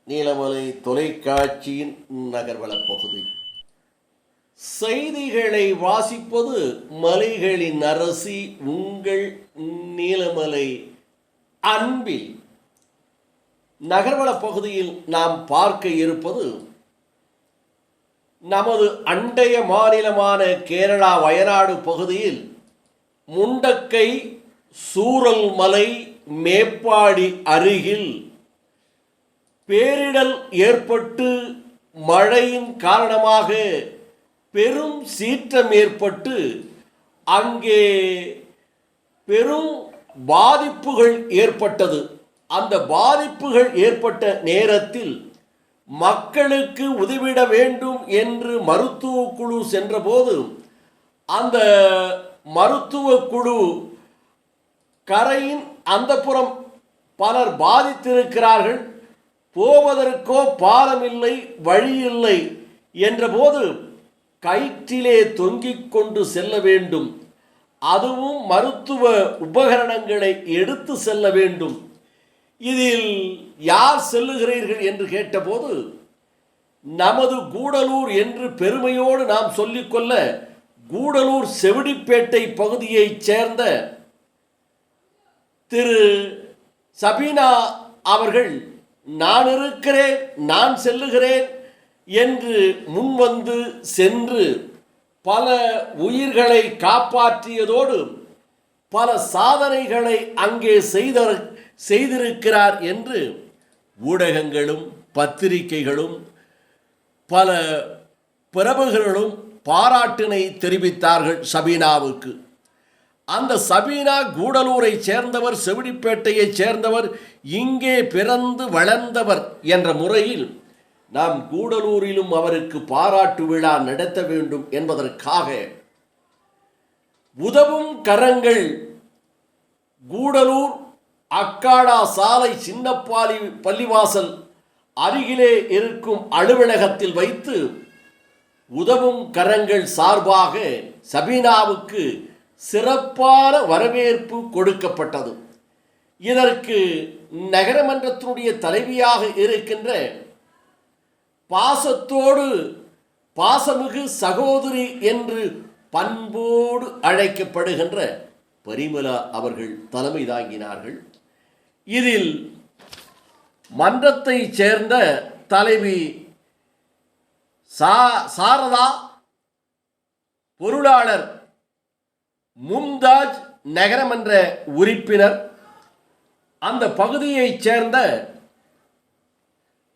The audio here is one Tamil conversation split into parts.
நீலமலை தொலைக்காட்சியின் நகர்வள பகுதி. செய்திகளை வாசிப்பது மலைகளின் அரசி உங்கள் நீலமலை அன்பில். நகர்வள பகுதியில் நாம் பார்க்க இருப்பது நமது அண்டைய மாநிலமான கேரளா வயநாடு பகுதியில் முண்டக்கை சூரல் மலை மேப்பாடி அருகில் பேரிடர் ஏற்பட்டு மழையின் காரணமாக பெரும் சீற்றம் ஏற்பட்டு அங்கே பெரும் பாதிப்புகள் ஏற்பட்டது. அந்த பாதிப்புகள் ஏற்பட்ட நேரத்தில் மக்களுக்கு உதவிட வேண்டும் என்று மருத்துவ குழு சென்றபோது அந்த மருத்துவ குழு கரையின் அந்தப்புறம் பலர் பாதித்திருக்கிறார்கள், போவதற்கோ பாலம் இல்லை, வழி இல்லை என்றபோது கயிற்றிலே தொங்கிக் கொண்டு செல்ல வேண்டும், அதுவும் மருத்துவ உபகரணங்களை எடுத்து செல்ல வேண்டும். இதில் யார் செல்லுகிறீர்கள் என்று கேட்டபோது நமது கூடலூர் என்று பெருமையோடு நாம் சொல்லிக்கொள்ள கூடலூர் செவிடிப்பேட்டை பகுதியைச் சேர்ந்த திரு சபீனா அவர்கள் நான் இருக்கிறேன், நான் செல்லுகிறேன் என்று முன்வந்து சென்று பல உயிர்களை காப்பாற்றியதோடு பல சாதனைகளை அங்கே செய்திருக்கிறார் என்று ஊடகங்களும் பத்திரிகைகளும் பல பிரமுகர்களும் பாராட்டினை தெரிவித்தார்கள் சபீனாவுக்கு. அந்த சபீனா கூடலூரை சேர்ந்தவர், செவிடிப்பேட்டையைச் சேர்ந்தவர், இங்கே பிறந்து வளர்ந்தவர் என்ற முறையில் நாம் கூடலூரிலும் அவருக்கு பாராட்டு விழா நடத்த வேண்டும் என்பதற்காக உதவும் கரங்கள் கூடலூர் அக்காடா சாலை சின்னப்பாலி பள்ளிவாசல் அருகிலே இருக்கும் அலுவலகத்தில் வைத்து உதவும் கரங்கள் சார்பாக சபீனாவுக்கு சிறப்பான வரவேற்பு கொடுக்கப்பட்டது. இதற்கு நகரமன்றத்தினுடைய தலைவியாக இருக்கின்ற பாசத்தோடு பாசமிகு சகோதரி என்று பண்போடு அழைக்கப்படுகின்ற பரிமலா அவர்கள் தலைமை தாங்கினார்கள். இதில் மன்றத்தை சேர்ந்த தலைவி சாரதா, பொருளாளர் மும்தாஜ், நகரமன்ற உறுப்பினர், அந்த பகுதியைச் சேர்ந்த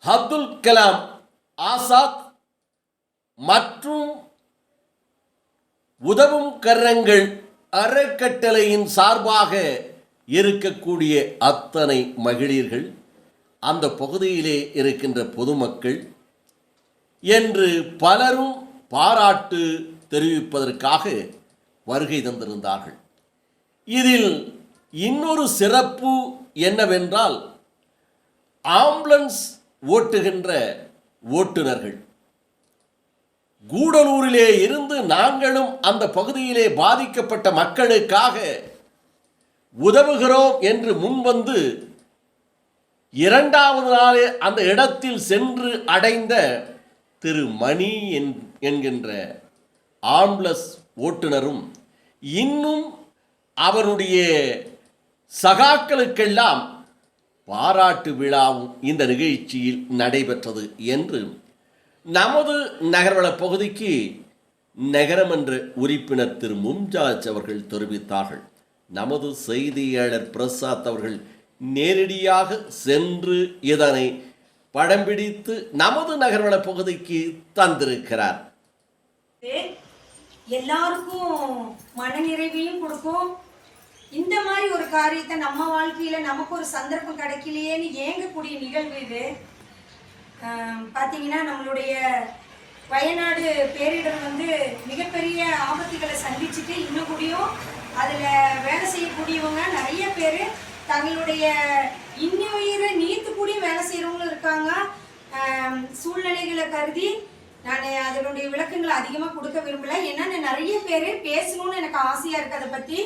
அப்துல் கலாம் ஆசாத் மற்றும் உதவும் கரங்கள் அறக்கட்டளையின் சார்பாக இருக்கக்கூடிய அத்தனை மகளிர்கள், அந்த பகுதியிலே இருக்கின்ற பொதுமக்கள் என்று பலரும் பாராட்டு தெரிவிப்பதற்காக வருகை தந்திருந்தார்கள். இதில் இன்னொரு சிறப்பு என்னவென்றால் ஆம்புலன்ஸ் ஓட்டுகின்ற ஓட்டுநர்கள் கூடலூரிலே இருந்து நாங்களும் அந்த பகுதியிலே பாதிக்கப்பட்ட மக்களுக்காக உதவுகிறோம் என்று முன்வந்து இரண்டாவது நாளே அந்த இடத்தில் சென்று அடைந்த திரு மணி என்கின்ற ஆம்புலன்ஸ் ஓட்டுநரும் இன்னும் அவருடைய சகாக்களுக்கெல்லாம் பாராட்டு விழாவும் இந்த நிகழ்ச்சியில் நடைபெற்றது என்று நமது நகர்வள பகுதிக்கு நகரமன்ற உறுப்பினர் திரு மும்தாஜ் அவர்கள் தெரிவித்தார்கள். நமது செய்தியாளர் பிரசாத் அவர்கள் நேரடியாக சென்று இதனை படம் பிடித்து நமது நகர்வள பகுதிக்கு தந்திருக்கிறார். எல்லாருக்கும் மனநிறைவையும் கொடுக்கும். இந்த மாதிரி ஒரு காரியத்தை நம்ம வாழ்க்கையில நமக்கு ஒரு சந்தர்ப்பம் கிடைக்கலையேன்னு ஏங்கக்கூடிய நிகழ்வு இது. பார்த்தீங்கன்னா நம்மளுடைய வயநாடு பேரிடர் மிகப்பெரிய ஆபத்துகளை சந்திச்சுட்டு இன்னும் கூடியும் அதில் வேலை செய்யக்கூடியவங்க நிறைய பேர் தங்களுடைய இன்னுயிரை நீத்து கூடிய வேலை செய்கிறவங்களும் இருக்காங்க. சூழ்நிலைகளை கருதி நான் அதனுடைய விளக்கங்களை அதிகமாக கொடுக்க விரும்பலை, ஏன்னா நிறைய பேர் பேசணும்னு எனக்கு ஆசையாக இருக்குது அதை பற்றி.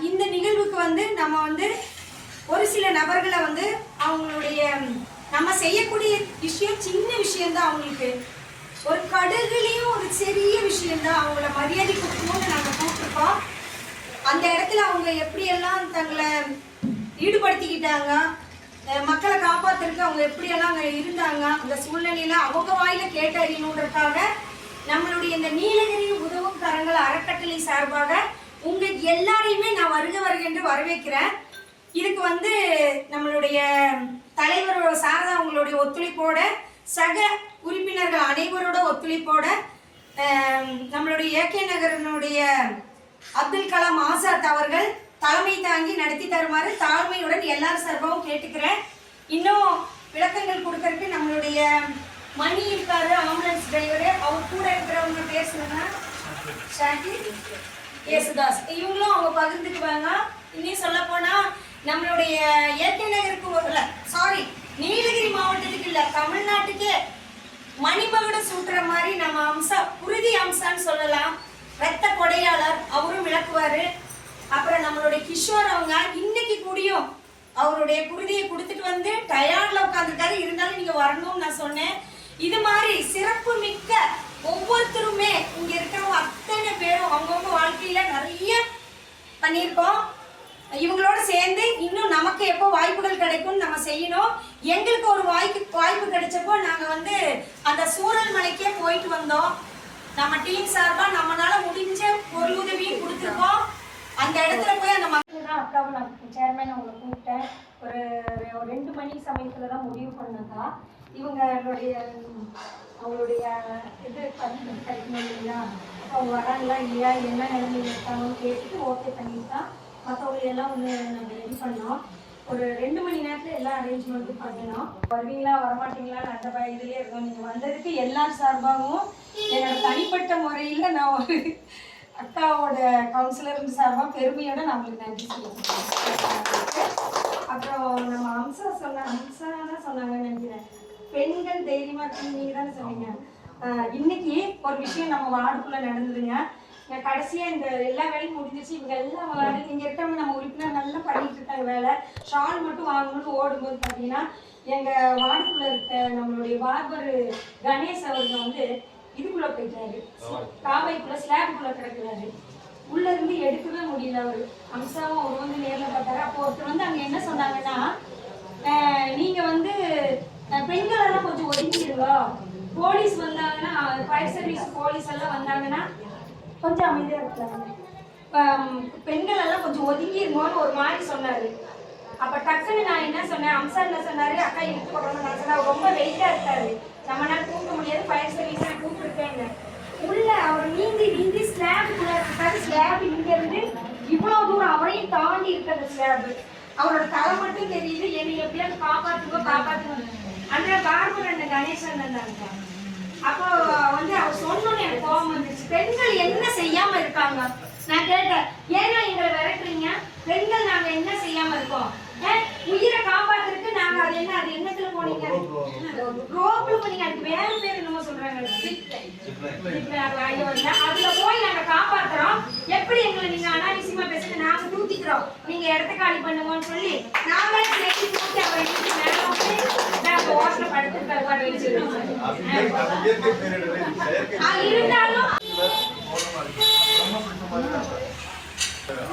இந்த நிகழ்வுக்கு நம்ம ஒரு சில நபர்களை அவங்களுடைய நம்ம செய்யக்கூடிய விஷயம் சின்ன விஷயம்தான் அவங்களுக்கு. ஒரு கடுகுலையும் ஒரு சிறிய விஷயம்தான் அவங்கள மரியாதை கொடுக்கணும்னு நாங்கள் கூப்பிட்டுருக்கோம். அந்த இடத்துல அவங்க எப்படியெல்லாம் தங்களை ஈடுபடுத்திக்கிட்டாங்க, மக்களை காப்பாத்துறதுக்கு அவங்க எப்படியெல்லாம் அங்கே இருந்தாங்க, அந்த சூழ்நிலையில அவங்க வாயில கேட்டு அறியணுன்றதுக்காக நம்மளுடைய இந்த நீலகிரி உதவும் கரங்கள் அறக்கட்டளை சார்பாக உங்க எல்லாரையுமே நான் வருக என்று வரவேற்கிறேன். இதுக்கு வந்து நம்மளுடைய தலைவர் சாரதா அவங்களுடைய ஒத்துழைப்போட, சக உறுப்பினர்கள் அனைவரோட ஒத்துழைப்போட, நம்மளுடைய ஏகே நகரனுடைய அப்துல் கலாம் ஆசாத் அவர்கள் தலைமை தாங்கி நடத்தி தருமாறு தாழ்மையுடன் எல்லாரும் சார்பாகவும் கேட்டுக்கிறேன். இன்னும் விளக்கங்கள் கொடுக்கறதுக்கு நம்மளுடைய மணி இருக்காரு, ஆம்புலன்ஸ் டிரைவரு, அவர் கூட இருக்கிறவங்க பேர் சொல்லுங்க, ஷாகிர், யேசுதாஸ், இவங்களும் அவங்க பகிர்ந்துக்குவாங்க. இன்னும் சொல்ல போனா நம்மளுடைய ஏகே நகருக்கு நீலகிரி மாவட்டத்துக்கு இல்ல, தமிழ்நாட்டுக்கே மணிமகுடம் சூட்டுற மாதிரி நம்ம அம்சா, குருதி அம்சான்னு சொல்லலாம், ரத்த கொடையாளர், அவரும் விளக்குவாரு. அப்புறம் நம்மளுடைய கிஷோர் அவங்க இன்னைக்கு கூடியும் அவருடைய குருதியை கொடுத்துட்டு வந்து டயர்ட்ல உட்காந்துருக்காரு, இருந்தாலும் நீங்க வரணும்னு நான் சொன்னேன். இது மாதிரி சிறப்பு மிக்க ஒவ்வொருத்தருமே இங்க இருக்கிறவங்க அத்தனை பேரும் அவங்கவுங்க வாழ்க்கையில நிறைய பண்ணியிருக்கோம். இவங்களோட சேர்ந்து இன்னும் நமக்கு எப்போ வாய்ப்புகள் கிடைக்கும்னு நம்ம செய்யணும். எங்களுக்கு ஒரு வாய்ப்பு கிடைச்சப்போ நாங்க வந்து அந்த சூரல் மலைக்கே போயிட்டு வந்தோம். நம்ம டீம் சார்பா நம்மளால முடிஞ்ச பொருள் உதவியும் கொடுத்துருக்கோம். அந்த இடத்துல போய் அந்த மக்கள் தான் அக்காவை நான் சேர்மேன் அவங்களை கூப்பிட்டேன். ஒரு 2 மணி சமயத்துல தான் முடிவு பண்ணதா. இவங்களுடைய அவங்களுடைய இது கிடைக்கணும் இல்லையா, அவங்க வராங்களா இல்லையா, என்ன நிலைமையில் இருக்காங்கன்னு கேட்டுட்டு ஓகே பண்ணிட்டு மற்றவங்க எல்லாம் ஒன்று நம்ம ரெடி பண்ணோம். ஒரு 2 மணி நேரத்தில் எல்லா அரேஞ்ச்மெண்ட்டும் பண்ணணும். வருவீங்களா வரமாட்டீங்களான்னு அந்த இதுலேயே இருக்கோம். நீங்கள் வந்ததுக்கு எல்லார் சார்பாகவும் என்னோட தனிப்பட்ட முறையில் நான் ஒரு அக்காவோட கவுன்சிலர் சார்பாக பெருமையோட நான் உங்களுக்கு நன்றி சொல்லுவேன். அப்புறம் நம்ம அம்சா தான் சொன்னாங்கன்னு நினைக்கிறேன், பெண்கள் தைரியமாக இருக்குன்னு நீங்கள் தானே சொன்னீங்க. இன்னைக்கு ஒரு விஷயம் நம்ம வார்டுக்குள்ளே நடந்ததுங்க. கடைசியா இந்த எல்லா வேலையும் முடிஞ்சிச்சு. இவங்க எல்லாம் இங்க இருக்கிறவங்க நம்ம உறுப்பினர் நல்லா பண்ணிட்டு இருக்காங்க வேலை. ஷால் மட்டும் வாங்கணும்னு ஓடும்போது பாத்தீங்கன்னா எங்க வார்டுக்குள்ள இருக்க நம்மளுடைய பார்பர் கணேஷ் அவர்கள் வந்து இதுக்குள்ள போயிட்டாரு, காவைக்குள்ள ஸ்லாபுக்குள்ள கிடக்குறாரு. உள்ள இருந்து எடுக்கவே முடியல. அவரு அம்சாவும் அவர் வந்து நேர்ல பார்த்தாரு. அப்போ ஒருத்தர் வந்து அங்க என்ன சொன்னாங்கன்னா, நீங்க வந்து பெண்கள் எல்லாம் கொஞ்சம் ஒதுங்கிடுங்க, போலீஸ் வந்தாங்கன்னா, ஃபயர் சர்வீஸ் போலீஸ் எல்லாம் வந்தாங்கன்னா கொஞ்சம் அமைதியா இருக்காங்க, பெண்கள் எல்லாம் கொஞ்சம் ஒதுங்கிருங்கன்னு ஒரு மாதிரி சொன்னாரு. அப்ப டக்குன்னு நான் என்ன சொன்னேன், அம்சா என்ன சொன்னாரு, அக்கா இழுத்து போடுறோம்னு நான் சொன்னேன். ரொம்ப வெயிட்டா இருக்காரு, நம்மளால தூக்க முடியாது, ஃபயர் சர்வீஸ் நான் கூப்பிட்டுருக்கேன். உள்ள அவர் நீந்தி ஸ்லாபுக்குள்ள இருக்காரு. ஸ்லாப் இங்க இருந்து இவ்வளவு தூரம் அவரையும் தாண்டி இருக்கிற ஸ்லாப். அவரோட தலை மட்டும் தெரியுது. என்னை எப்படியாவது காப்பாத்துங்க. அந்த பார்பர் அந்த கணேசன் இருந்தாங்க. அப்போ வந்து அவர் சொன்னோன்னு எனக்கு கோபம் வந்துருச்சு. பெண்கள் என்ன செய்யாம இருக்காங்க? நான் கேட்டேன், ஏன்னா எங்களை விரட்டுறீங்க? பெண்கள் நாங்க என்ன செய்யாம இருக்கோம்? உயிரை காப்பாத்துறதுக்கு நாங்க அது என்னத்துல போனீங்க, ரோப்ல போனீங்க, அதுக்கு வேற பேர் என்னமோ சொல்றாங்க, அதுல போய் நாங்க காப்பாத்துறோம். எப்படி எங்களை நீங்க அனாவசியமா பேசுறது, நாங்க தூக்கிக்கிறோம், நீங்க இடத்த காலி பண்ணுங்கன்னு சொல்லி நாங்களே சேர்த்து தூக்கி அவரை மேல வந்து நாங்க ஓட்டல படுத்துருக்காரு இருந்தாலும்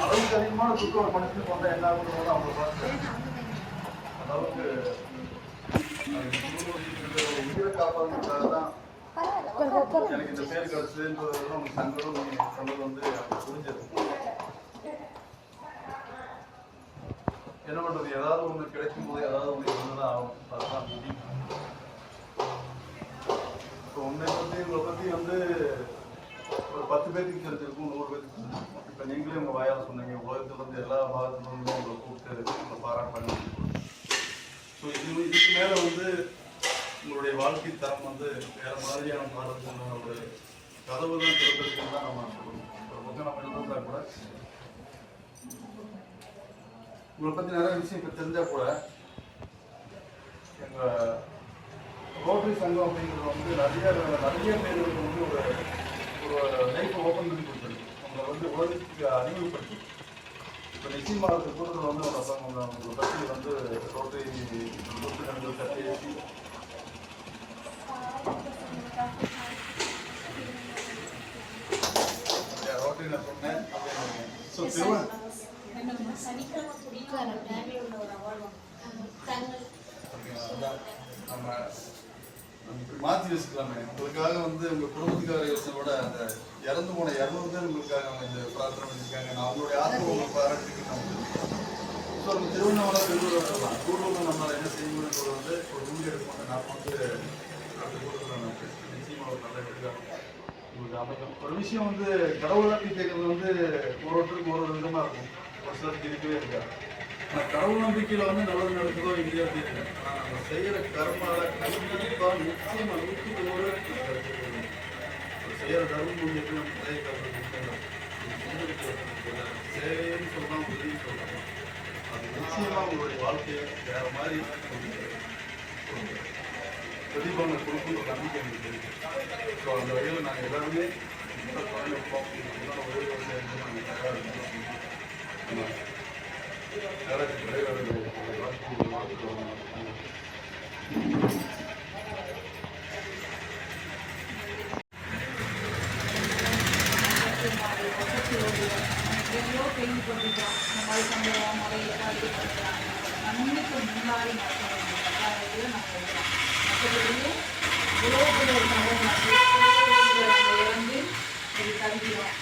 அளவுக்கு அதிகமான துக்கம் ஒரு மனுஷனுக்கு வந்தால் என்ன ஆகுது அவங்க பார்த்து அளவுக்கு உயிரை காப்பாற்றுறதுக்காக தான் எனக்கு இந்த பேர் கிடைச்சதுன்றது அவங்க சங்கடம் நீங்கள் சொன்னது வந்து புரிஞ்சது. என்ன பண்ணுறது, ஏதாவது ஒன்று கிடைக்கும் போது ஏதாவது ஒன்று இருந்துதான் ஆகும். அதுதான் விதி. இப்போ உங்களை பற்றி வந்து ஒரு 10 பேருக்கு தெரிஞ்சிருக்கும், 100 பேருக்கு தெரிஞ்சிருக்கும். இப்போ நீங்களே உங்கள் வாயால் சொன்னீங்க, உலகத்துலேருந்து எல்லா பாகத்துலேருந்து உங்களை கூப்பிட்டு உங்களை பாராட்டு. ஸோ இதுக்கு மேலே வந்து உங்களுடைய வாழ்க்கை தரம் வந்து வேறு மாதிரியான பாரதமான ஒரு கதவு தான் திறந்திருக்குன்னு தான் நம்ம சொல்லணும். ஒரு பக்கம் நம்ம இருந்தால் கூட உங்களை பற்றி நிறைய விஷயம் இப்போ தெரிஞ்சால் கூட எங்கள் ரோட்டரி சங்கம் அப்படிங்கிறது வந்து நிறைய பேருக்கு வந்து ஒரு லைஃப்பை ஓப்பன் பண்ணி கொடுத்துருக்கு. உங்களை வந்து உலகத்துக்கு அறிமுகப்படுத்தி இப்போ நிச்சயமாக கூட்டத்தில் வந்து உங்களை பற்றி வந்து ரோட்டரி உறுப்பினர்கள் கட்டி ரோட்டரி நான் சொன்னேன். ஸோ சனிக்கிழமை குடிக்கார பெங்களூர்ல ஒரு அவார்டு நம்ம இப்படி மாற்றி வச்சுக்கலாமே. உங்களுக்காக வந்து உங்கள் குடும்பத்துக்கார யோசனையோட அந்த இறந்து போன 200 பேர் உங்களுக்காக அவங்க இந்த பிரார்த்தனை பண்ணியிருக்காங்க. நான் அவங்களுடைய ஆத்மா உங்களுக்கு பாராட்டிக்கு நான் ஸோ நம்ம திருவண்ணாமலை பெங்களூர் வரலாம். கூடூரில் நம்மளால் என்ன செய்ய முடியுங்கிறது வந்து ஒரு உறுதி எடுப்போம். நான் வந்து அந்த கூட்டத்தில் நான் நிச்சயமாக ஒரு நல்ல எடுத்துக்காக உங்களுக்கு அமைக்கும். ஒரு விஷயம் வந்து கடவுளாட்டி கேட்கறது வந்து ஒருத்தருக்கு ஒரு விதமாக இருக்கும். ஒரு சிலருக்கு இருக்கவே இருக்காது. ஆனால் கடவுள் நம்பிக்கையில் வந்து நல்லது நடக்குதோ இல்லையோ தெரியல. ஆனால் நம்ம செய்கிற கர்மால கண்டிப்பாக நிச்சயமாக 100% செய்கிற தர்மம் முடிஞ்சது நம்ம நிறைய சேவைன்னு சொல்லலாம், உதவி சொல்லலாம். அது நிச்சயமாக உங்களுடைய வாழ்க்கையை வேறு மாதிரி பிரதிபலனை கொடுக்குன்ற நம்பிக்கை எங்களுக்கு இருக்கு. ஸோ அந்த வகையில் நாங்கள் எல்லாருமே தொழில்நுட்பம் உதவி செய்யறது நாங்கள் தயாராக இருக்கோம். எவ்வளோ பெயிண்ட் பண்ணிட்டோம். இந்த மாதிரி சம்பவம் மழை எதாவது பண்ணுறாங்க. நன்மைக்கு முன்னாடி நடக்கணும். நாங்கள் மற்றபடியே இவ்வளோ பெரிய ஒரு சம்பவம் நம்ம இறந்து ஒரு கருகிறோம்.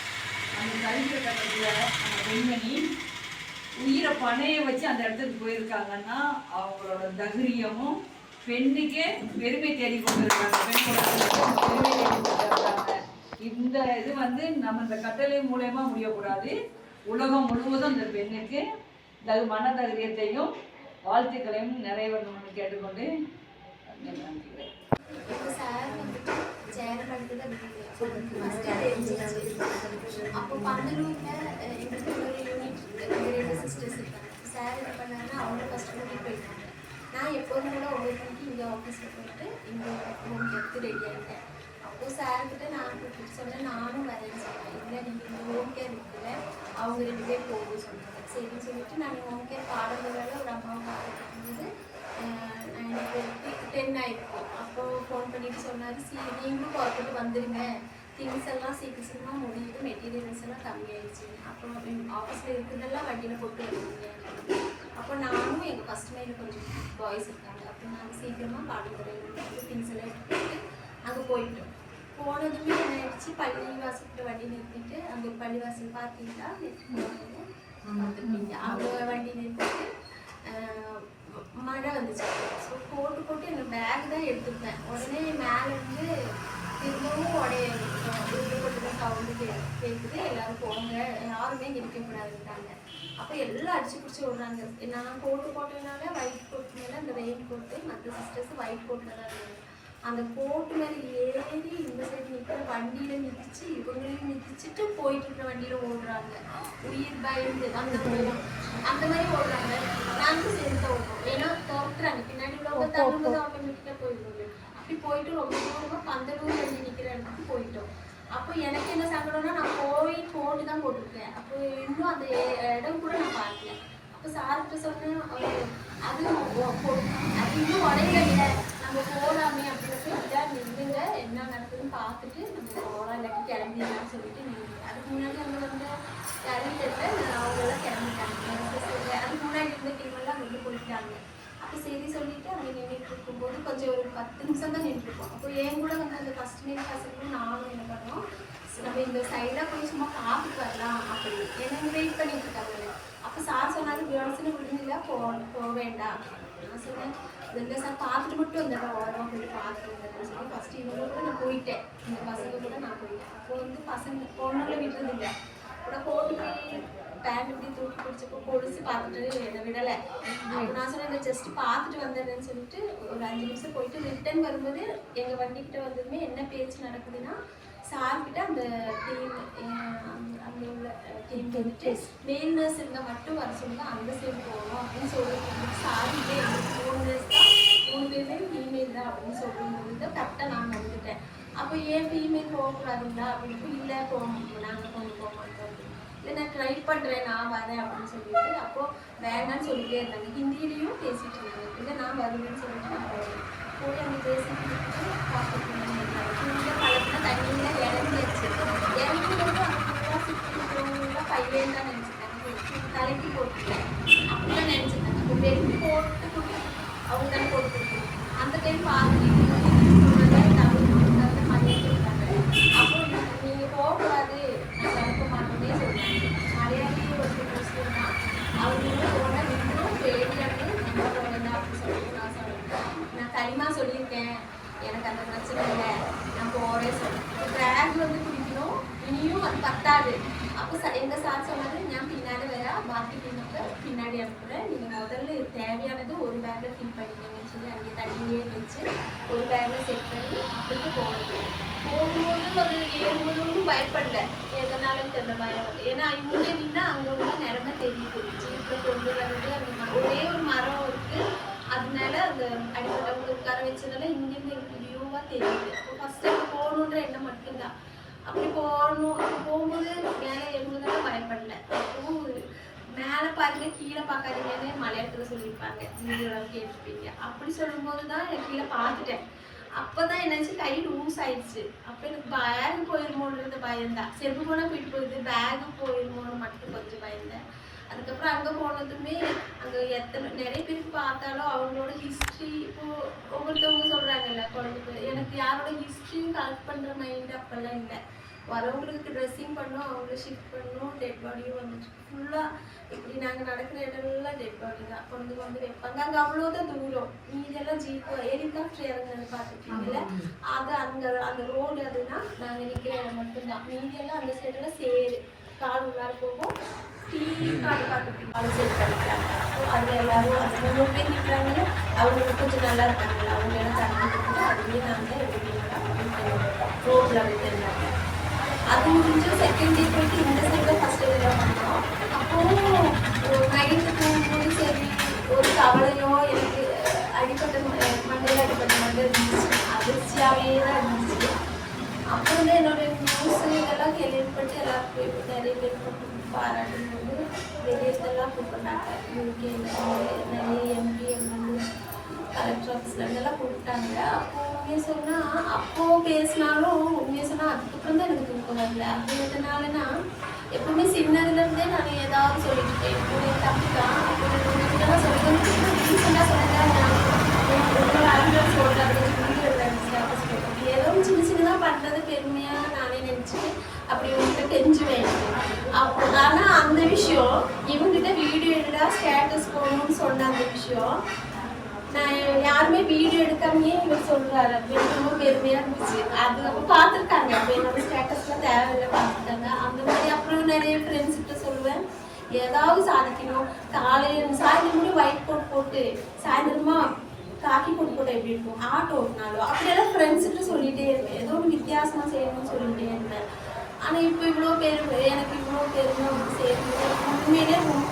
அந்த கருகிற கட்டத்தில் அந்த பெண்மணி உயிரை பணைய வச்சு அந்த இடத்துக்கு போயிருக்காங்கன்னா அவங்களோட தைரியமும் பெண்ணுக்கே பெருமை தேடி கொண்டு இருக்காங்க. பெண்ணோட பெருமை தேடி கொண்டு இருக்காங்க. இந்த இது வந்து நம்ம இந்த கட்டளை மூலயமா முடியக்கூடாது. உலகம் முழுவதும் இந்த பெண்ணுக்கு மன தைரியத்தையும் வாழ்த்துக்களையும் நிறைவேறணும்னு கேட்டுக்கொண்டு நன்றிக்கிறேன். அப்போ பந்தலூர்ல எங்களுக்கு ஒரு யூனிட் 2 சிஸ்டர்ஸ் இருக்காங்க. சார் என்ன பண்ணாங்கன்னா அவங்க ஃபர்ஸ்ட் கூட்டிகிட்டு போயிட்டாங்க. நான் எப்போதும் கூட 9 மணிக்கு இங்கே ஆஃபீஸில் போயிட்டு இங்கே ரூம் எடுத்து ரெடி ஆகிட்டேன். அப்போது சார்கிட்ட நான் கூப்பிட்டு சொன்னேன், நானும் வரேன்னு சொன்னேன். இல்லை நீங்கள் இங்கே ஹோம் கேர் இருக்குல்ல, அவங்க 2 பேர் போகுது சொன்னாங்க. சரின்னு சொல்லிட்டு நான் ஹோம் கேர் பாடல்கள் ஒரு அம்மாவை பார்த்துட்டு 10 ஆகிருக்கும். அப்போது ஃபோன் பண்ணிட்டு சொன்னார், நீங்களும் பார்த்துட்டு வந்துடுங்க, திங்ஸ் எல்லாம் சீக்கிரமாக முடியுது, மெட்டீரியல்ஸ் எல்லாம் கம்மியாயிடுச்சு. அப்புறம் ஆஃபீஸில் இருக்கிறதெல்லாம் வண்டியில் போட்டு வருவீங்க. அப்போ நானும் எங்கள் கஸ்டமரில் கொஞ்சம் பாய்ஸ் இருக்காங்க. அப்போ நாங்கள் சீக்கிரமாக பாடல்துறையில் வந்து திங்ஸ் எல்லாம் எடுத்துகிட்டு அங்கே போயிட்டோம். போனதுமே என்ன ஆயிடுச்சு, பள்ளிவாசல்கிட்ட வண்டி நிறுத்திட்டு அங்கே பள்ளிவாசல் பார்த்தீங்கன்னா அங்கே வண்டி நிறுத்திட்டு மழை வந்துச்சு. ஸோ போட்டு எங்கள் பேக் தான் எடுத்துருப்பேன். உடனே மேலே இருந்து திரும்பவும் உடைய சவுண்டு கேட்குது, எல்லாரும் போங்க, யாருமே இருக்கக்கூடாதுட்டாங்க. அப்போ எல்லாம் அடிச்சு பிடிச்சி விடுறாங்க. நான் போட்டதுனால ஒயிட் கோட் மேலே அந்த ரெயின் கோட்டு, மற்ற சிஸ்டர்ஸ் ஒயிட் கோட்டில் தான் இருந்தது. அந்த கோட்டு மேலே ஏறி இந்த சைடு நிற்கிற வண்டியில் நிற்கிச்சு, இவங்களையும் நிற்கிச்சிட்டு போயிட்டு இருக்கிற வண்டியில் ஓடுறாங்க. உயிர் பயந்து அந்த மாதிரி ஓடுறாங்க. நாங்களும் சேர்ந்து ஓடுறோம். ஏன்னா தோற்றுறாங்க, பின்னாடி உள்ளவங்க தள்ளும்போது ஆட்டோமேட்டிக்காக போயிடுவாங்க. அப்படி போயிட்டு ரொம்ப தூரமாக பந்தலூர் வண்டி நிற்கிற இடத்துக்கு போயிட்டோம். அப்போ எனக்கு என்ன சங்கடம்னா, நான் போட்டு தான் போட்டிருக்கேன். அப்போ இன்னும் அந்த இடம் கூட நான் பார்க்கல. அப்போ சார்கிட்ட சொன்னேன், அது இன்னும் உடையில நம்ம போகலாமே அப்படின்னு சொல்லிட்டா, நின்றுங்க என்ன நடக்குதுன்னு பார்த்துட்டு நம்ம போகலாம், இல்லாட்டி கிளம்பிடலாம்னு சொல்லிட்டு நின்று. அதுக்கு முன்னாடி அங்கே வந்து கிளம்பிட்டு அவங்கெல்லாம் கிளம்பிட்டாங்க. அதுக்கு முன்னாடி இருந்த டீமெல்லாம் வந்து போயிட்டாங்க. அப்போ சரி சொல்லிட்டு அங்கே நின்றுட்டு இருக்கும்போது கொஞ்சம் ஒரு 10 நிமிஷம் தான் நின்றுருப்போம். அப்போ என் கூட வந்து அந்த கஸ்டமர் பசங்களும் நானும் என்ன பண்ணோம், நம்ம இந்த சைடாக போய் சும்மா பார்த்துட்டு வரலாம் அப்படி என்ன வெயிட் பண்ணிட்டு இருக்காங்க. அப்போ சார் சொன்னாரு, யோசனை விடுதில்ல போக வேண்டாம். நான் சொன்னேன், இல்லை சார் பார்த்துட்டு மட்டும் வந்துடுறேன், ஓரமாக போயிட்டு பார்த்துட்டு வந்துடுறேன்னு சொல்லி ஃபஸ்ட்டு இவங்களோட நான் போயிட்டேன். இந்த பசங்க கூட நான் போயிட்டேன். அப்போ வந்து பசங்க பொண்ணுங்களை விடுறதில்லை. கூட போட்டு போய் பேண்ட் இப்படி தூக்கி பிடிச்சப்போ பொடிச்சு பார்த்துட்டு என்னை விடலை. அப்போ நான் சொன்னேன், ஜஸ்ட் பார்த்துட்டு வந்துடுறேன்னு சொல்லிட்டு ஒரு 5 நிமிஷம் போயிட்டு ரிட்டர்ன் வரும்போது எங்கள் வண்டிக்கிட்ட வந்ததுமே என்ன பேச்சு நடக்குதுன்னா, சார்கிட்ட அந்த டீம் அங்கே உள்ள டீம் வந்துட்டு மெயின் நர்ஸ் இருந்தால் மட்டும் வர சொல்லுங்க, அந்த சைடு போகணும் அப்படின்னு சொல்லிட்டு சார்கிட்டே எங்களுக்கு 3 நர்ஸ் தான், 3 பேருமே ஃபீமேல் தான் அப்படின்னு சொல்லும்போது தான் கரெக்டாக நான் வந்துட்டேன். அப்போ ஏன் ஃபீமேல் போகக்கூடாதுங்களா அப்படின்னு, இல்லை நாங்கள் கொண்டு போக மாட்டோம். நான் ட்ரை பண்ணுறேன், நான் வரேன் அப்படின்னு சொல்லிட்டு. அப்போது வேண்டான்னு சொல்லிட்டே இருந்தாங்க, ஹிந்திலையும் பேசிட்டு இருந்தாங்க. இல்லை நான் வருவேன்னு சொல்லிட்டு நான் போய் அங்கே பேசிட்டு பார்த்துட்டு பழத்தில் தண்ணியில் இறங்கிடுச்சு. இறங்கினோட அங்கே சுற்றி இருக்கிறவங்களாம் பையன் தான் நினச்சிட்டாங்க, தலைக்கு போட்டுட்டேன் அப்படிதான் நினச்சிட்டாங்க. இப்போ வெட்டி போட்டு கொடுத்து அவங்க தான் போட்டு கொடுத்து அந்த டைம் பார்த்துட்டு அப்போ நீங்கள் போகக்கூடாது, நாங்கள் அனுப்ப மாட்டோமே சொல்கிறாங்க. மலையாளி ஒரு முஸ்லீம் தான், அவங்க போனால் இன்னும் பேடியானது நம்ம போகலாம் அப்படின்னு சொல்லிட்டு நான் சொல்லிட்டேன். நான் களிமா சொல்லியிருக்கேன், எனக்கு அந்த பிரச்சனை இல்லை, நான் போகிறேன் சொல்லிட்டேன். பேக் வந்து குடிக்கணும், இனியும் அது பத்தாது. அப்போ எங்கள் சார் சொன்னது, நான் பின்னாடி வரா பாக்கி பின்னாடி அனுப்புகிறேன், நீங்கள் முதல்ல தேவையானது ஒரு பேக்கில் ஃபில் பண்ணிக்கணும்னு சொல்லி அங்கே தண்ணியே வச்சு ஒரு பேக்கில் செட் பண்ணி அப்படிக்கு போகணும். போகும்போது ஒரு 7 மணி பயப்படல, எதனாலும் தெரியல பயம். ஏன்னா இங்கே நின்னா அங்கே உள்ள நிறமை தெரியுது, ஜீப்பில் கொண்டு வந்து அந்த ஒரே ஒரு மரம் இருக்குது, அதனால அந்த அடிப்பட்டவங்க உட்கார வச்சதால இங்கேருந்து எனக்கு வியூவாக தெரியுது. அப்போ ஃபஸ்ட்டு போகணுன்ற எண்ணம் மட்டும்தான். அப்படி போகணும், அப்படி போகும்போது மேலே எழுதுனால பயப்படல. அப்போ மேலே பாருங்க கீழே பார்க்காதீங்கன்னு மலையாளத்தில் சொல்லியிருப்பாங்க, வீடியோலாம் கேட்டிருப்பீங்க. அப்படி சொல்லும்போது தான் எனக்கு கீழே பார்த்துட்டேன். அப்போ தான் என்னாச்சு, கை லூஸ் ஆயிடுச்சு. அப்போ எனக்கு பேக் போயிருமோன்றது பயந்தேன். செருப்பு போனால் போயிட்டு போகுது, பேகு போயிருமோன்னு மட்டும் கொஞ்சம் பயந்தேன். அதுக்கப்புறம் அங்கே போனதுமே அங்கே நிறைய பேருக்கு பார்த்தாலும் அவங்களோட ஹிஸ்ட்ரி, இப்போது ஒவ்வொருத்தவங்க சொல்கிறாங்கல்ல குழந்தை, எனக்கு யாரோட ஹிஸ்ட்ரியும் கலெக்ட் பண்ணுற மைண்டு அப்போல்லாம் இல்லை. வரவங்களுக்கு ட்ரெஸ்ஸிங் பண்ணோம், அவங்கள ஷிஃப்ட் பண்ணோம், டெட் பாடியும் வந்துச்சு. ஃபுல்லாக இப்படி நாங்கள் நடக்கிற இடம்லாம் டெட் பாடி தான் கொண்டு வந்து வைப்பாங்க. அங்கே அவ்வளோதான் தூரம், மீதெல்லாம் ஜீப்போ ஹெலிகாப்டர் இறங்குறது பார்த்துருக்கீங்கல்ல, அது அந்த ரோடு அதுனா நாங்கள் நிற்கிற இடம் மட்டும்தான். மீதியெல்லாம் அந்த சைடில் சேரு கால் உள்ளார போகும். டீ காடு பார்த்துருப்பீங்க, அது செட் பண்ணிக்கிறாங்க. அது எல்லாரும் அந்த 3 பேர் நிற்கிறாங்க, அவங்களுக்கு கொஞ்சம் நல்லா இருக்காங்கல்ல, அவங்க எல்லாம் தண்ணி கொடுத்து அதுலேயே நாங்கள் ரோட்டில் விட்டுருந்தாங்க. அது முடிஞ்சு செகண்ட் டே போயிட்டு இந்த சைடில் ஃபஸ்ட் டேலாம் பண்ணோம். அப்போது நைட்டு தூங்கும்போது சரி ஒரு கவலையோ எனக்கு அடிப்பட்ட மண்டையில் அடிப்பட்ட மாதிரி இருந்துச்சு, அதிர்ச்சியாகவே தான் இருந்துச்சு. அப்போ வந்து என்னோட நியூஸ் இதெல்லாம் கேள்விப்பட்டு எல்லாருக்கும் நிறைய பேர் பாராட்டும்போது வெளியெல்லாம் கூப்பிட்றாங்க. யூகேயில் நிறைய எம்பி வந்து கலெக்டர் ஆஃபீஸ்லாம் கூப்பிட்டாங்க. அப்போ உண்மையை சொன்னால் அப்போது பேசினாலும் உண்மையை சொன்னால் அதுக்கப்புறம் தான் எனக்கு தூக்கம் வரல. அப்படி எதனாலனா எப்பவுமே சின்னதுலேருந்தே நான் ஏதாவது சொல்லிட்டு என் தம்பி தான் அப்போ சொல்லிட்டு ரீசெண்டாக சொன்னேன், நான் அலுவலர் சொல்கிறாங்க ஏதோ சின்ன சின்னதாக பண்ணுறது பெருமையாக நானே நினச்சி அப்படி உங்கள்கிட்ட தெரிஞ்சுவேன். அப்போ ஆனால் அந்த விஷயம் இவங்ககிட்ட வீடியோ எடுடா ஸ்டேட்டஸ் போகணும்னு சொன்ன அந்த விஷயம் நான் யாருமே வீடியோ எடுக்காமையே இவர் சொல்கிறாரு, அப்படின்னு ரொம்ப பெருமையாக இருந்துச்சு. அது அப்போ பார்த்துருக்காங்க, அப்போ என்னோட ஸ்டேட்டஸ்லாம் தேவையில்லை பார்த்துட்டாங்க. அந்த மாதிரி அப்புறம் நிறைய ஃப்ரெண்ட்ஸ்கிட்ட சொல்லுவேன், ஏதாவது சாதிக்கணும், காலையில் சாயந்தரம் கூட ஒயிட் கோட் போட்டு சாயந்தரமா காக்கி போட்டு போட்டு எப்படி இருக்கும், ஆட்டோ ஓட்டினாலும் அப்படியெல்லாம் ஃப்ரெண்ட்ஸ்கிட்ட சொல்லிகிட்டே இருப்பேன், ஏதோ ஒரு வித்தியாசமாக செய்யணும்னு சொல்லிகிட்டே இருந்தேன். ஆனால் இப்போ இவ்வளோ எனக்கு இவ்வளோ பெருமை செய்யணும்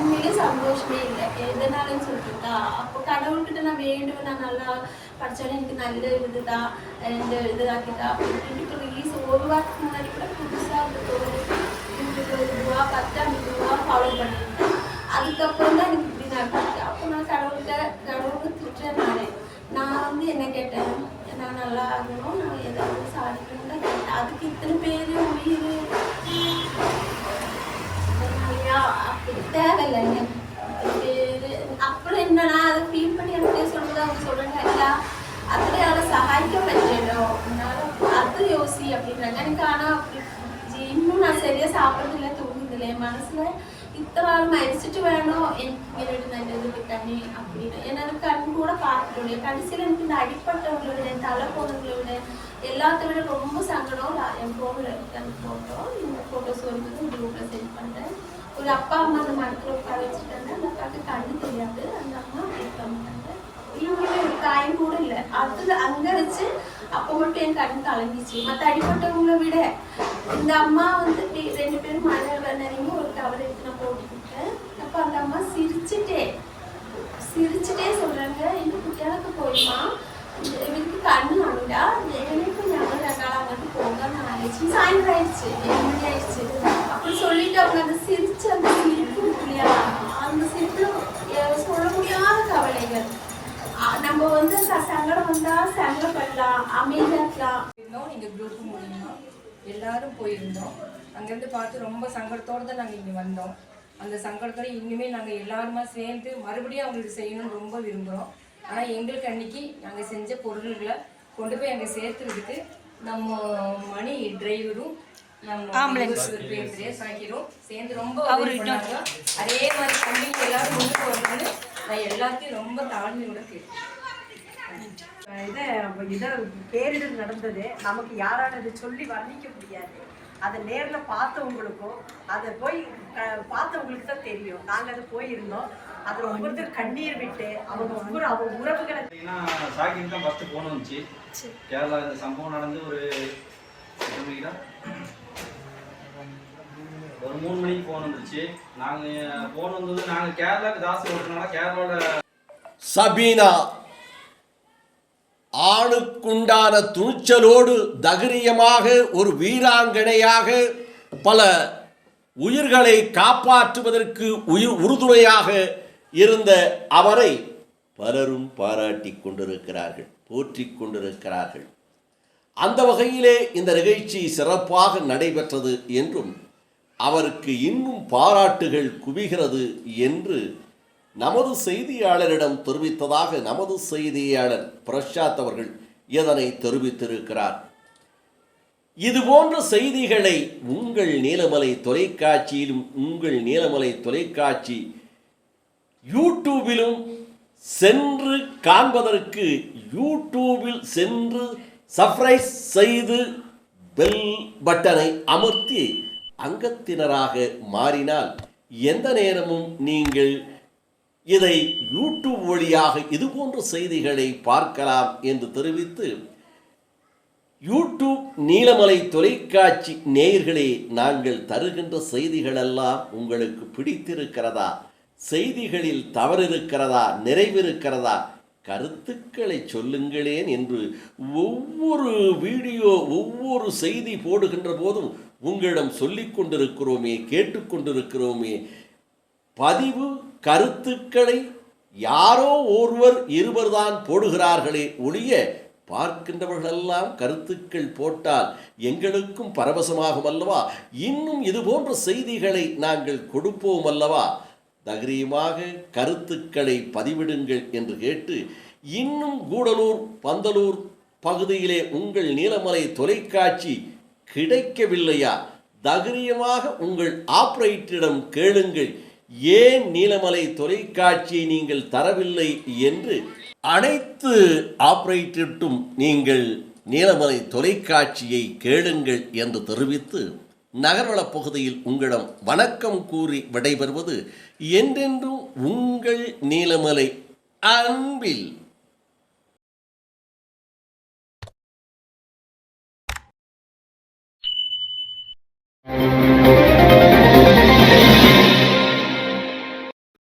உண்மையிலே சந்தோஷமே இல்லை. எதனாலன்னு சொல்லிட்டுருக்கா, அப்போ கடவுள்கிட்ட நான் வேண்டுவேன், நான் நல்லா படித்தோன்னே எனக்கு நல்ல இதுதான் இந்த இது ஆக்கிட்டா அப்படின்னு. இப்போ ரீஸ் ஒரு வாரத்துக்கு முன்னாடி கூட புதுசாக அந்த ரூபா 10 ரூபா ஃபாலோ பண்ணியிருக்கேன். அதுக்கப்புறம் தான் எனக்கு இப்படி நடந்துச்சு. அப்போ நான் கடவுளுக்கு திட்டுறேன். நான் வந்து என்ன கேட்டேன், நான் நல்லா ஆகணும், நான் ஏதாவது சாதிக்கணும்னு தான் கேட்டேன். அதுக்கு இத்தனை பேர் உயிர் அப்படி தேவையில்லைங்க. அப்புறம் என்னன்னா அதை ஃபீல் பண்ணி எனக்கு சொல்லுறது அவங்க சொல்கிறாங்க, இல்லையா அதில் யாரை சகாய்க்க பற்றிடும் அதனால அது யோசி அப்படின்றாங்க எனக்கு. ஆனால் அப்படி இன்னும் நான் சரியாக சாப்பிட்றதில்ல, தூங்குதில்லை. என் மனசில் இத்தனை நாள் மறிச்சிட்டு வேணும் எனக்கு நல்லது விட்டானே அப்படின்னு. எனக்கு கண் கூட பார்த்துட்டோம். கடைசியில் எனக்கு இந்த அடிப்பட்டவங்களை விட தலை போனவங்களை விட எல்லாத்த விட ரொம்ப சங்கடம். என் ஃபோனில் அந்த ஃபோட்டோ இந்த ஃபோட்டோஸ் வந்து குரூப்பில் சென்ட் பண்ணுறேன். ஒரு அப்பா அம்மா அந்த மரத்தில் உட்கார வச்சுட்டாங்க, அந்த அப்பாவுக்கு கண்ணு தெரியாது, அந்த அம்மா பண்ணிட்டாங்க. இவங்களுமே ஒரு காயம் கூட இல்லை, அதில் அங்கே வச்சு அப்போ மட்டும் என் கண் கலங்கிச்சு. மற்ற அடிப்பட்டவங்களை விட இந்த அம்மா வந்து 2 பேரும் மழை நிறைய ஒரு கவர் எடுத்து நான் போட்டு கொடுத்தேன். அப்போ அந்த அம்மா சிரிச்சுட்டே சொல்கிறாங்க, இன்னும் குட்டியாளுக்கு போயிடுமா, இவருக்கு கண்ணு வாங்கிட்டா எனக்கு ஞாபகம் 2 நாள் அங்கிட்டு போங்க, நான் ஆயிடுச்சு, சாயந்தரம் ஆயிடுச்சு, 7 மணி ஆயிடுச்சு அப்படி சொல்லிட்டு அவங்க அந்த நம்ம வந்து சங்கடம் வந்தா சங்கடப்படலாம், அமைதியா இருக்கலாம். இருந்தோம் எங்கள் குரூப் மூலியமா எல்லாரும் போயிருந்தோம். அங்கேருந்து பார்த்து ரொம்ப சங்கடத்தோடு தான் நாங்கள் இங்கே வந்தோம். அந்த சங்கடத்தோடு இனிமேல் நாங்கள் எல்லாருமா சேர்ந்து மறுபடியும் அவங்களுக்கு செய்யணும்னு ரொம்ப விரும்புகிறோம். ஆனால் எங்களுக்கு அன்னைக்கு நாங்கள் செஞ்ச பொருள்களை கொண்டு போய் அங்கே சேர்த்துறதுக்கு நம்ம மணி டிரைவரும் சாக்கிரும் சேர்ந்து ரொம்ப பண்ணாங்க. அதே மாதிரி தம்பிங்க எல்லாரும் முன்னுக்கு வரணும்னு நான் எல்லாத்தையும் ரொம்ப தாழ்மையோட இதை பேரிடர் நடந்தது நமக்கு யாரானது சொல்லி வர்ணிக்க முடியாது. அதை நேரில் பார்த்தவங்களுக்கும் அதை போய் பார்த்தவங்களுக்கு தான் தெரியும். நாங்கள் அதை போயிருந்தோம். அதில் ஒவ்வொருத்தர் கண்ணீர் விட்டு அவங்க உறவுகளை சாக்கிங் தான் ஃபஸ்ட்டு போன் வந்துச்சு. கேரளா இந்த சம்பவம் நடந்து ஒரு 3 மணிக்கு போன் வந்துச்சு. நாங்கள் போன் வந்தது நாங்கள் கேரளாவுக்கு ஜாஸ்தி ஓட்டுனால கேரளாவில் சபீனா ஆணுக்குண்டான துணிச்சலோடு தைரியமாக ஒரு வீராங்கனையாக பல உயிர்களை காப்பாற்றுவதற்கு உறுதுணையாக இருந்த அவரை பலரும் பாராட்டி கொண்டிருக்கிறார்கள், போற்றி கொண்டிருக்கிறார்கள். அந்த வகையிலே இந்த நிகழ்ச்சி சிறப்பாக நடைபெற்றது என்றும் அவருக்கு இன்னும் பாராட்டுகள் குவிகிறது என்று நமது செய்தியாளரிடம் தெரிவித்ததாக நமது செய்தியாளர் பிரசாத் அவர்கள் இதனை தெரிவித்திருக்கிறார். இதுபோன்ற செய்திகளை உங்கள் நீலமலை தொலைக்காட்சியிலும் உங்கள் நீலமலை தொலைக்காட்சி யூடியூபிலும் சென்று காண்பதற்கு யூடியூபில் சென்று சப்ஸ்கிரைப் செய்து பெல் பட்டனை அமர்த்தி அங்கத்தினராக மாறினால் எந்த நேரமும் நீங்கள் இதை யூடியூப் வழியாக இதுபோன்ற செய்திகளை பார்க்கலாம் என்று தெரிவித்து, யூடியூப் நீலமலை தொலைக்காட்சி நேயர்களே, நாங்கள் தருகின்ற செய்திகளெல்லாம் உங்களுக்கு பிடித்திருக்கிறதா? செய்திகளில் தவறு இருக்கிறதா, நிறைவிருக்கிறதா? கருத்துக்களை சொல்லுங்களேன் என்று ஒவ்வொரு வீடியோ ஒவ்வொரு செய்தி போடுகின்ற போதும் உங்களிடம் சொல்லிக் கொண்டிருக்கிறோமே, கேட்டுக்கொண்டிருக்கிறோமே. பதிவு கருத்துக்களை யாரோ ஒருவர் இருவர் தான் போடுகிறார்களே ஒழிய பார்க்கின்றவர்களெல்லாம் கருத்துக்கள் போட்டால் எங்களுக்கும் பரவசமாகும் அல்லவா? இன்னும் இதுபோன்ற செய்திகளை நாங்கள் கொடுப்போம் அல்லவா? தைரியமாக கருத்துக்களை பதிவிடுங்கள் என்று கேட்டு, இன்னும் கூடலூர் பந்தலூர் பகுதியிலே உங்கள் நீலமலை தொலைக்காட்சி கிடைக்கவில்லையா? தைரியமாக உங்கள் ஆபரேட்டரிடம் கேளுங்கள், ஏன் நீலமலை தொலைக்காட்சியை நீங்கள் தரவில்லை என்று. அனைத்து ஆபரேட்டரும் நீங்கள் நீலமலை தொலைக்காட்சியை கேளுங்கள் என்று தெரிவித்து, நகர்வளப் பகுதியில் உங்களிடம் வணக்கம் கூறி விடைபெறுவது என்றென்றும் உங்கள் நீலமலை அன்பில்